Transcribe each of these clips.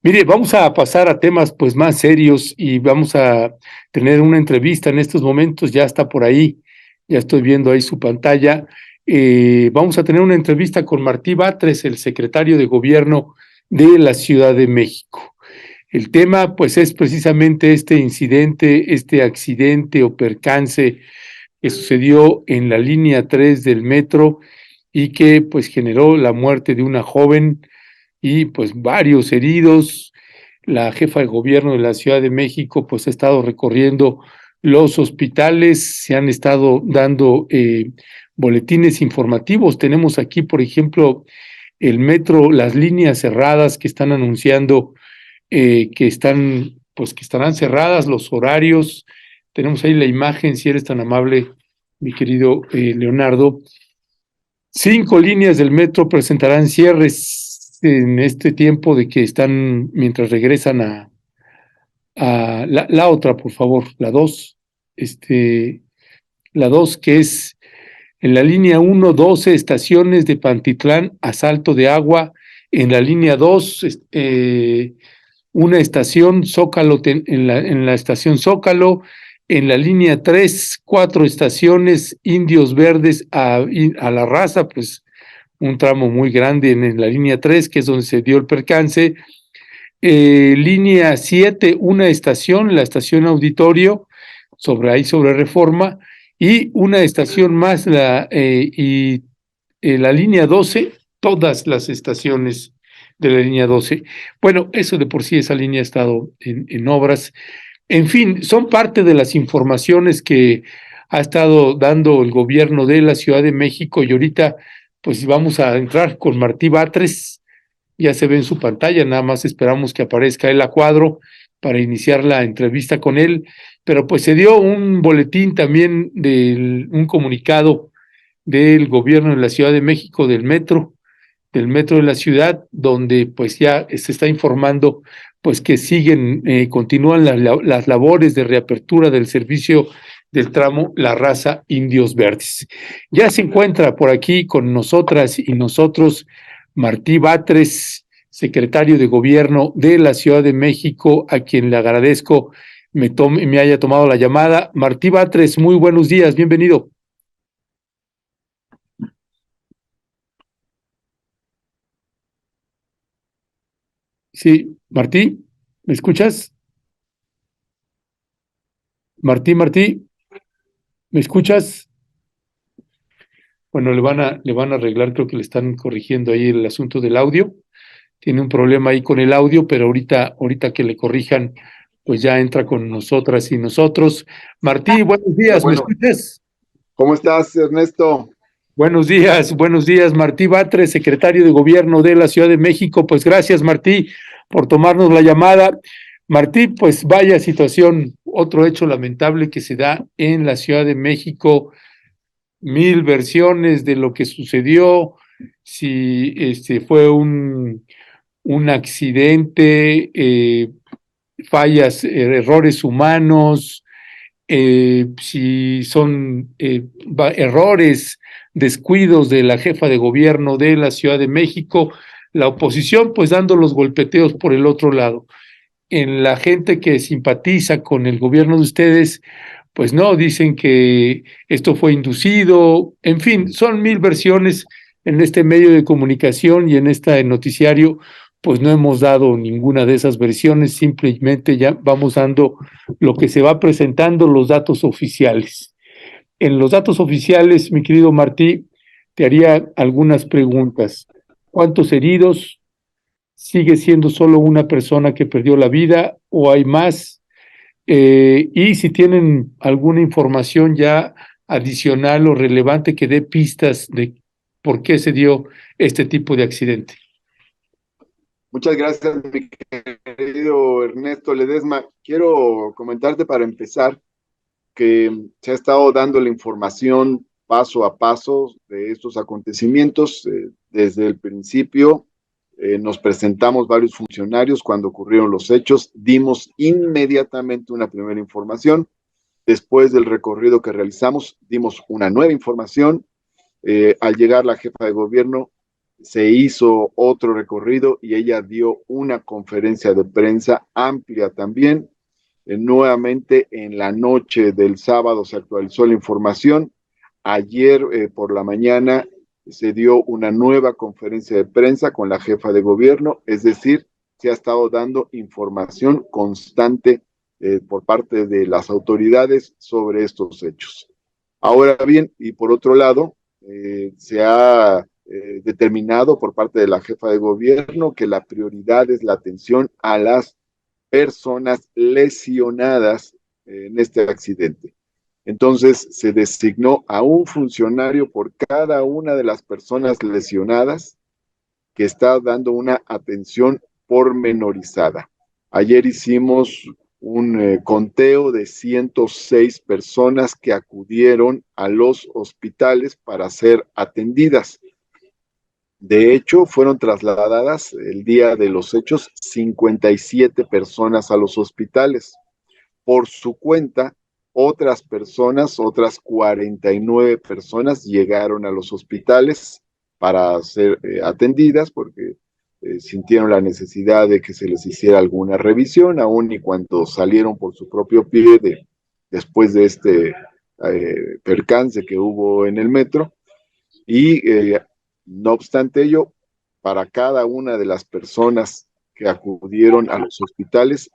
Mire, vamos a pasar a temas pues más serios y vamos a tener una entrevista en estos momentos, ya está por ahí, ya estoy viendo ahí su pantalla. Vamos a tener una entrevista con Martí Batres, el secretario de Gobierno de la Ciudad de México. El tema pues es precisamente este incidente, este accidente o percance que sucedió en la línea 3 del metro y que pues generó la muerte de una joven y pues varios heridos. La jefa de gobierno de la Ciudad de México pues ha estado recorriendo los hospitales, se han estado dando boletines informativos. Tenemos aquí, por ejemplo, el metro, las líneas cerradas que están anunciando que estarán cerradas los horarios. Tenemos ahí la imagen, si eres tan amable, mi querido Leonardo. 5 líneas del metro presentarán cierres en este tiempo de que están, mientras regresan a la otra, por favor, la 2, la 2 que es en la línea 1, 12 estaciones de Pantitlán a Salto de Agua, en la línea 2, una estación Zócalo, en la estación Zócalo, en la línea 3, 4 estaciones Indios Verdes a La Raza, pues un tramo muy grande en la línea 3, que es donde se dio el percance. Línea 7, una estación, la estación Auditorio, sobre Reforma, y una estación más, la línea 12, todas las estaciones de la línea 12. Bueno, eso de por sí, esa línea ha estado en obras. En fin, son parte de las informaciones que ha estado dando el gobierno de la Ciudad de México y ahorita pues vamos a entrar con Martí Batres, ya se ve en su pantalla, nada más esperamos que aparezca él a cuadro para iniciar la entrevista con él, pero pues se dio un boletín también un comunicado del gobierno de la Ciudad de México del metro de la ciudad, donde pues ya se está informando pues que continúan las labores de reapertura del servicio del tramo La Raza Indios Verdes. Ya se encuentra por aquí con nosotras y nosotros Martí Batres, secretario de Gobierno de la Ciudad de México, a quien le agradezco me haya tomado la llamada. Martí Batres, muy buenos días, bienvenido. Sí, Martí, ¿me escuchas? Martí, ¿me escuchas? Bueno, le van a arreglar, creo que le están corrigiendo ahí el asunto del audio. Tiene un problema ahí con el audio, pero ahorita que le corrijan, pues ya entra con nosotras y nosotros. Martí, buenos días, ¿me Bueno, escuchas? ¿cómo estás, Ernesto? Buenos días, Martí Batres, secretario de Gobierno de la Ciudad de México. Pues gracias, Martí, por tomarnos la llamada. Martí, pues vaya situación, otro hecho lamentable que se da en la Ciudad de México, mil versiones de lo que sucedió, si fue un accidente, fallas, errores humanos, si son errores, descuidos de la jefa de gobierno de la Ciudad de México, la oposición pues dando los golpeteos por el otro lado. En la gente que simpatiza con el gobierno de ustedes, pues no, dicen que esto fue inducido, en fin, son mil versiones en este medio de comunicación y en este noticiario, pues no hemos dado ninguna de esas versiones, simplemente ya vamos dando lo que se va presentando, los datos oficiales. En los datos oficiales, mi querido Martí, te haría algunas preguntas. ¿Cuántos heridos? ¿Sigue siendo solo una persona que perdió la vida o hay más? Y si tienen alguna información ya adicional o relevante que dé pistas de por qué se dio este tipo de accidente. Muchas gracias, mi querido Ernesto Ledesma. Quiero comentarte para empezar que se ha estado dando la información paso a paso de estos acontecimientos. Desde el principio nos presentamos varios funcionarios cuando ocurrieron los hechos, dimos inmediatamente una primera información. Después del recorrido que realizamos, dimos una nueva información. Al llegar la jefa de gobierno, se hizo otro recorrido y ella dio una conferencia de prensa amplia también. Nuevamente en la noche del sábado se actualizó la información. Ayer por la mañana se dio una nueva conferencia de prensa con la jefa de gobierno, es decir, se ha estado dando información constante por parte de las autoridades sobre estos hechos. Ahora bien, y por otro lado, se ha determinado por parte de la jefa de gobierno que la prioridad es la atención a las personas lesionadas en este accidente. Entonces se designó a un funcionario por cada una de las personas lesionadas que está dando una atención pormenorizada. Ayer hicimos un conteo de 106 personas que acudieron a los hospitales para ser atendidas. De hecho, fueron trasladadas el día de los hechos 57 personas a los hospitales. Por su cuenta, otras personas, otras 49 personas llegaron a los hospitales para ser atendidas porque sintieron la necesidad de que se les hiciera alguna revisión, aun y cuando salieron por su propio pie después de este percance que hubo en el metro. Y no obstante ello, para cada una de las personas que acudieron a los hospitales,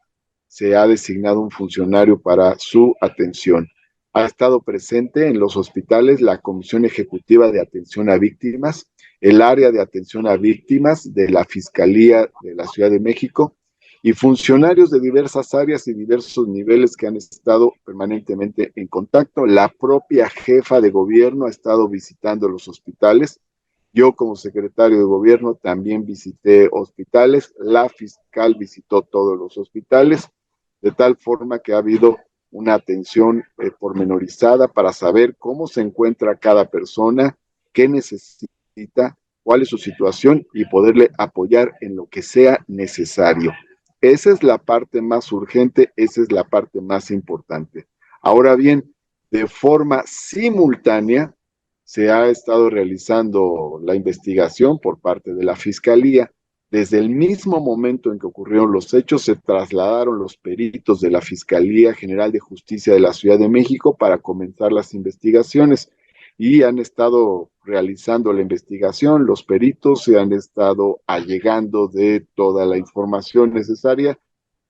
se ha designado un funcionario para su atención. Ha estado presente en los hospitales la Comisión Ejecutiva de Atención a Víctimas, el área de atención a víctimas de la Fiscalía de la Ciudad de México y funcionarios de diversas áreas y diversos niveles que han estado permanentemente en contacto. La propia jefa de gobierno ha estado visitando los hospitales. Yo como secretario de gobierno también visité hospitales. La fiscal visitó todos los hospitales, de tal forma que ha habido una atención pormenorizada para saber cómo se encuentra cada persona, qué necesita, cuál es su situación y poderle apoyar en lo que sea necesario. Esa es la parte más urgente, esa es la parte más importante. Ahora bien, de forma simultánea, se ha estado realizando la investigación por parte de la Fiscalía. Desde el mismo momento en que ocurrieron los hechos, se trasladaron los peritos de la Fiscalía General de Justicia de la Ciudad de México para comenzar las investigaciones y han estado realizando la investigación. Los peritos se han estado allegando de toda la información necesaria.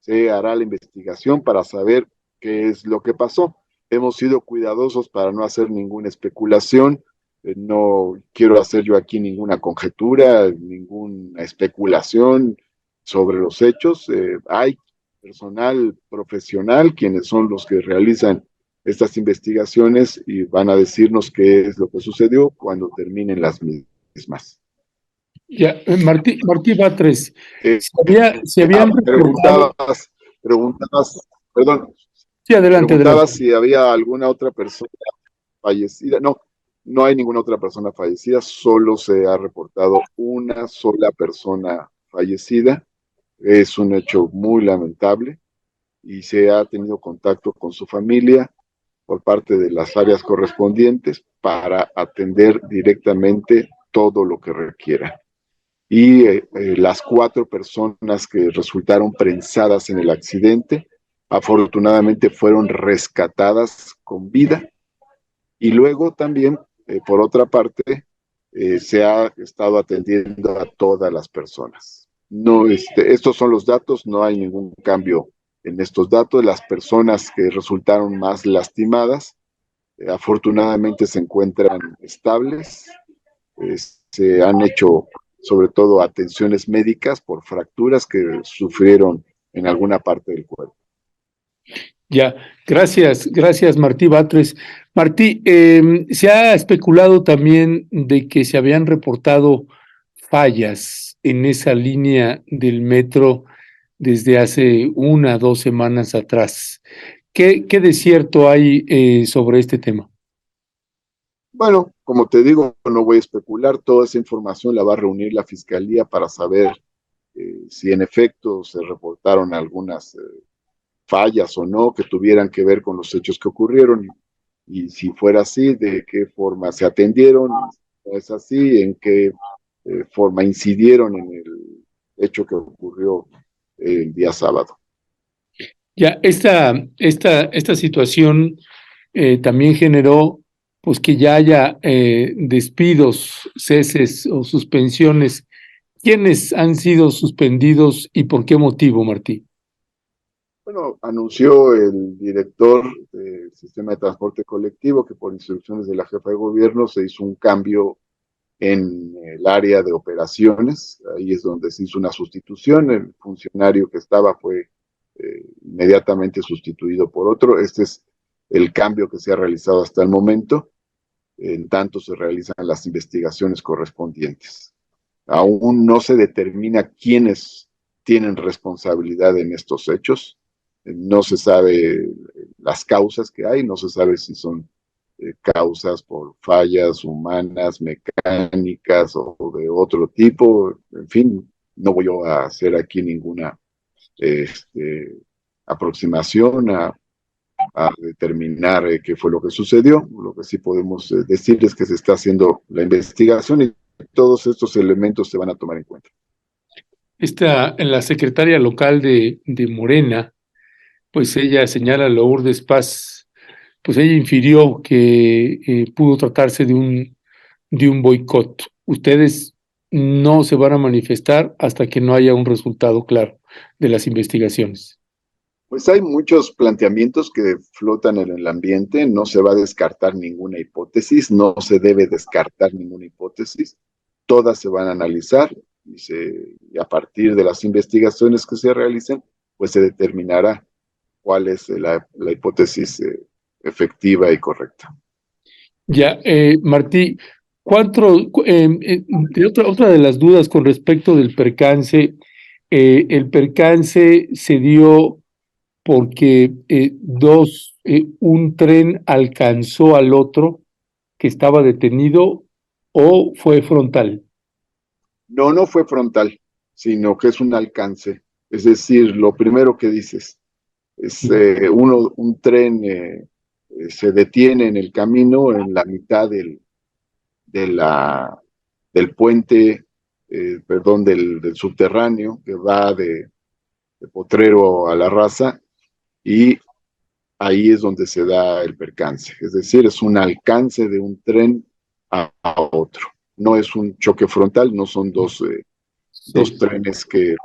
Se hará la investigación para saber qué es lo que pasó. Hemos sido cuidadosos para no hacer ninguna especulación. No quiero hacer yo aquí ninguna conjetura, ninguna especulación sobre los hechos. Hay personal profesional quienes son los que realizan estas investigaciones y van a decirnos qué es lo que sucedió cuando terminen las mismas. Ya, Martí Batres, Eh, se habían reportado. preguntabas, perdón, Sí, adelante, adelante. preguntabas si había alguna otra persona fallecida. No, no hay ninguna otra persona fallecida, solo se ha reportado una sola persona fallecida. Es un hecho muy lamentable y se ha tenido contacto con su familia por parte de las áreas correspondientes para atender directamente todo lo que requiera. Y las 4 personas que resultaron prensadas en el accidente, afortunadamente fueron rescatadas con vida. Y luego también, por otra parte, se ha estado atendiendo a todas las personas. No, estos son los datos, no hay ningún cambio en estos datos. Las personas que resultaron más lastimadas, afortunadamente se encuentran estables. Se han hecho sobre todo atenciones médicas por fracturas que sufrieron en alguna parte del cuerpo. Ya, gracias Martí Batres. Martí, se ha especulado también de que se habían reportado fallas en esa línea del metro desde hace 1 o 2 semanas atrás. ¿Qué de cierto hay sobre este tema? Bueno, como te digo, no voy a especular, toda esa información la va a reunir la Fiscalía para saber si en efecto se reportaron algunas fallas o no que tuvieran que ver con los hechos que ocurrieron y si fuera así, de qué forma se atendieron, si no es así, en qué forma incidieron en el hecho que ocurrió el día sábado. Ya, esta situación también generó pues que ya haya despidos, ceses o suspensiones. ¿Quiénes han sido suspendidos y por qué motivo, Martí? Bueno, anunció el director del sistema de transporte colectivo que por instrucciones de la jefa de gobierno se hizo un cambio en el área de operaciones. Ahí es donde se hizo una sustitución. El funcionario que estaba fue inmediatamente sustituido por otro. Este es el cambio que se ha realizado hasta el momento. En tanto se realizan las investigaciones correspondientes. Aún no se determina quiénes tienen responsabilidad en estos hechos. No se sabe las causas que hay, no se sabe si son causas por fallas humanas, mecánicas o de otro tipo. En fin, no voy yo a hacer aquí ninguna aproximación a determinar qué fue lo que sucedió. Lo que sí podemos decir es que se está haciendo la investigación y todos estos elementos se van a tomar en cuenta. La secretaria local de Morena, pues ella señala, Lourdes Paz, pues ella infirió que pudo tratarse de un boicot. Ustedes no se van a manifestar hasta que no haya un resultado claro de las investigaciones. Pues hay muchos planteamientos que flotan en el ambiente, no se va a descartar ninguna hipótesis, no se debe descartar ninguna hipótesis, todas se van a analizar y a partir de las investigaciones que se realicen, pues se determinará cuál es la hipótesis efectiva y correcta. Ya, Martí, otra de las dudas con respecto del percance, el percance se dio porque un tren alcanzó al otro que estaba detenido o fue frontal. No, no fue frontal, sino que es un alcance. Es decir, lo primero que dices es un tren se detiene en el camino en la mitad de del puente, perdón, del subterráneo que va de Potrero a La Raza y ahí es donde se da el percance. Es decir, es un alcance de un tren a otro. No es un choque frontal, no son dos trenes que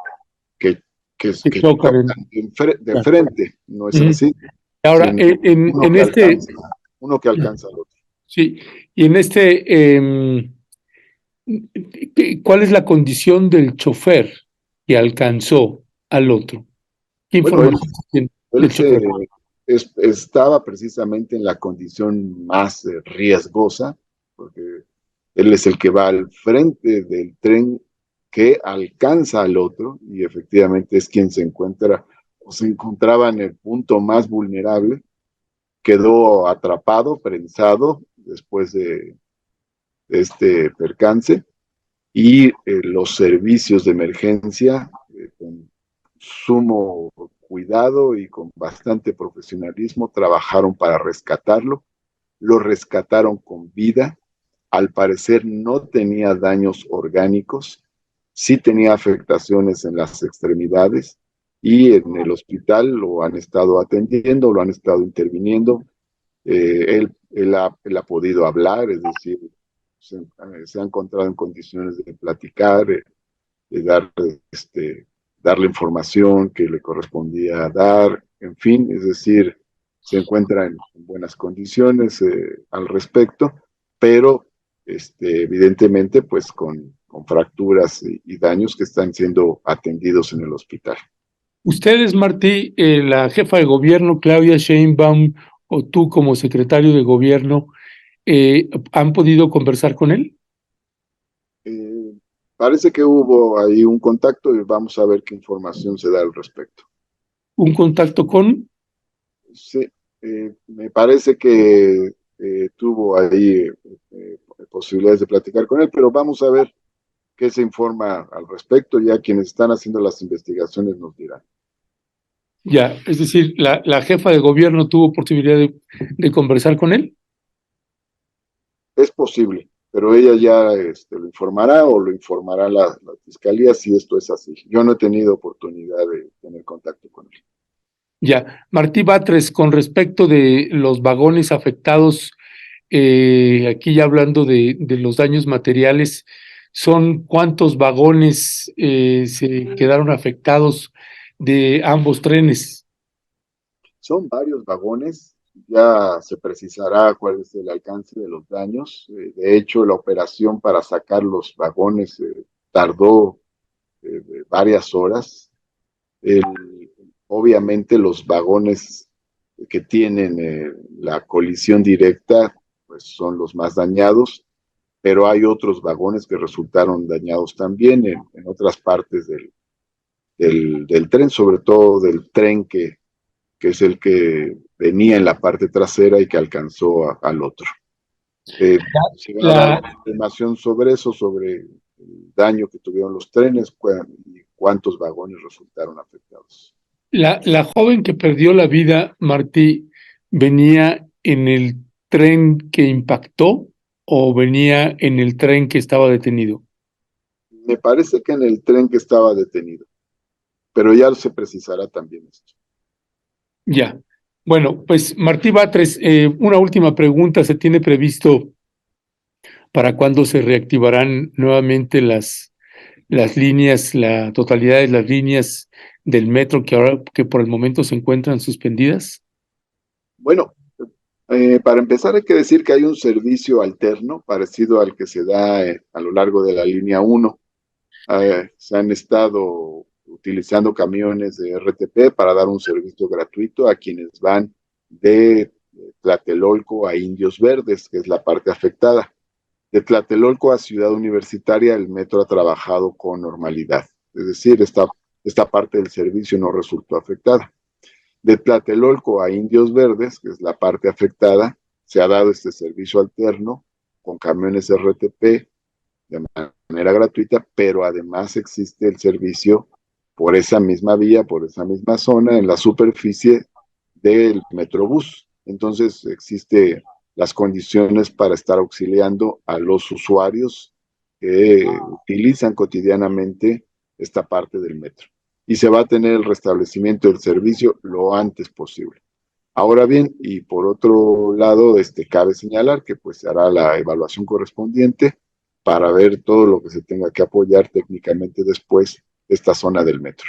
chocan de frente, no es así. Ahora, Uno que alcanza al otro. Sí, y ¿cuál es la condición del chofer que alcanzó al otro? ¿Qué información tiene del chofer? Estaba precisamente en la condición más riesgosa, porque él es el que va al frente del tren que alcanza al otro y efectivamente es quien se encuentra o se encontraba en el punto más vulnerable. Quedó atrapado, prensado después de este percance y los servicios de emergencia con sumo cuidado y con bastante profesionalismo trabajaron para rescatarlo. Lo rescataron con vida. Al parecer no tenía daños orgánicos, sí tenía afectaciones en las extremidades y en el hospital lo han estado atendiendo, lo han estado interviniendo. Él ha podido hablar, es decir, se ha encontrado en condiciones de platicar, de darle información que le correspondía dar, en fin, es decir, se encuentra en buenas condiciones al respecto, pero evidentemente pues con fracturas y daños que están siendo atendidos en el hospital. Ustedes, Martí, la jefa de gobierno, Claudia Sheinbaum, o tú como secretario de gobierno, ¿han podido conversar con él? Parece que hubo ahí un contacto y vamos a ver qué información se da al respecto. ¿Un contacto con? Sí, me parece que tuvo ahí posibilidades de platicar con él, pero vamos a ver qué se informa al respecto. Ya quienes están haciendo las investigaciones nos dirán. Ya, es decir, la jefa de gobierno tuvo posibilidad de conversar con él. Es posible, pero ella ya lo informará o lo informará la fiscalía si esto es así. Yo no he tenido oportunidad de tener contacto con él. Ya, Martí Batres, con respecto de los vagones afectados, aquí ya hablando de los daños materiales, ¿son cuántos vagones se quedaron afectados de ambos trenes? Son varios vagones, ya se precisará cuál es el alcance de los daños. De hecho, la operación para sacar los vagones tardó varias horas. El, obviamente los vagones que tienen la colisión directa pues son los más dañados, pero hay otros vagones que resultaron dañados también en otras partes del tren, sobre todo del tren que es el que venía en la parte trasera y que alcanzó al otro. Se va a dar La, información sobre eso, sobre el daño que tuvieron los trenes y cuántos vagones resultaron afectados. la joven que perdió la vida, Martí, ¿venía en el tren que impactó o venía en el tren que estaba detenido? Me parece que en el tren que estaba detenido, pero ya se precisará también esto. Ya. Bueno, pues Martí Batres, una última pregunta. ¿Se tiene previsto para cuándo se reactivarán nuevamente las líneas, la totalidad de las líneas del metro que por el momento se encuentran suspendidas? Bueno, para empezar hay que decir que hay un servicio alterno parecido al que se da a lo largo de la línea 1. Se han estado utilizando camiones de RTP para dar un servicio gratuito a quienes van de Tlatelolco a Indios Verdes, que es la parte afectada. De Tlatelolco a Ciudad Universitaria, el metro ha trabajado con normalidad. Es decir, esta parte del servicio no resultó afectada. De Tlatelolco a Indios Verdes, que es la parte afectada, se ha dado este servicio alterno con camiones RTP de manera gratuita, pero además existe el servicio por esa misma vía, por esa misma zona, en la superficie del Metrobús. Entonces existe las condiciones para estar auxiliando a los usuarios que utilizan cotidianamente esta parte del metro. Y se va a tener el restablecimiento del servicio lo antes posible. Ahora bien, y por otro lado, cabe señalar que pues se hará la evaluación correspondiente para ver todo lo que se tenga que apoyar técnicamente después esta zona del metro.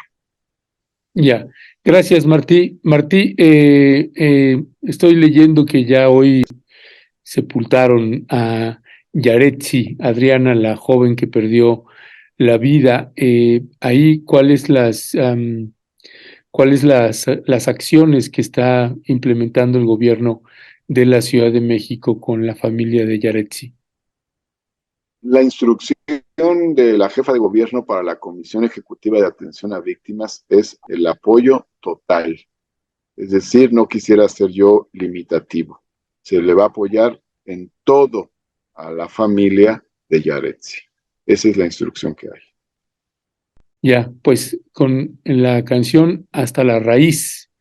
Ya. Gracias, Martí. Martí, estoy leyendo que ya hoy sepultaron a Yaretsi, Adriana, la joven que perdió la vida. Ahí, ¿cuáles las acciones que está implementando el gobierno de la Ciudad de México con la familia de Yaretsi? La instrucción de la jefa de gobierno para la Comisión Ejecutiva de Atención a Víctimas es el apoyo total. Es decir, no quisiera ser yo limitativo. Se le va a apoyar en todo a la familia de Yaretsi. Esa es la instrucción que hay. Ya, pues con la canción Hasta la Raíz,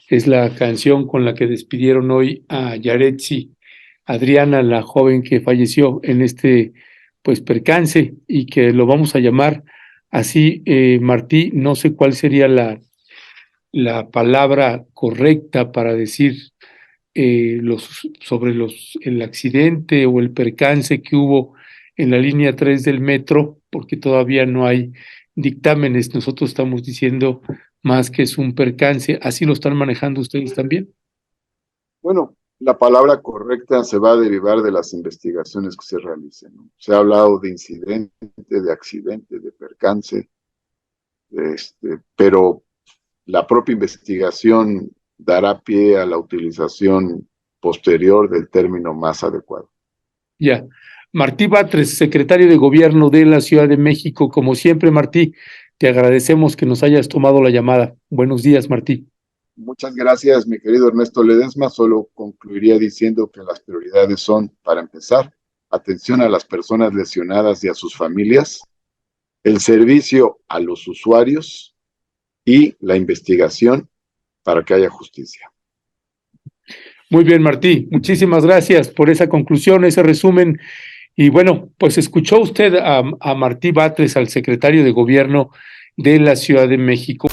es la canción con la que despidieron hoy a Yaretsi, Adriana, la joven que falleció en este pues percance y que lo vamos a llamar así, Martí, no sé cuál sería la palabra correcta para decir sobre el accidente o el percance que hubo en la línea 3 del metro, porque todavía no hay dictámenes. Nosotros estamos diciendo más que es un percance. ¿Así lo están manejando ustedes también? Bueno, la palabra correcta se va a derivar de las investigaciones que se realicen, ¿no? Se ha hablado de incidente, de accidente, de percance, pero la propia investigación dará pie a la utilización posterior del término más adecuado. Ya. Martí Batres, secretario de Gobierno de la Ciudad de México. Como siempre, Martí, te agradecemos que nos hayas tomado la llamada. Buenos días, Martí. Muchas gracias, mi querido Ernesto Ledesma. Solo concluiría diciendo que las prioridades son, para empezar, atención a las personas lesionadas y a sus familias, el servicio a los usuarios y la investigación para que haya justicia. Muy bien, Martí. Muchísimas gracias por esa conclusión, ese resumen. Y bueno, pues escuchó usted a Martí Batres, al secretario de Gobierno de la Ciudad de México.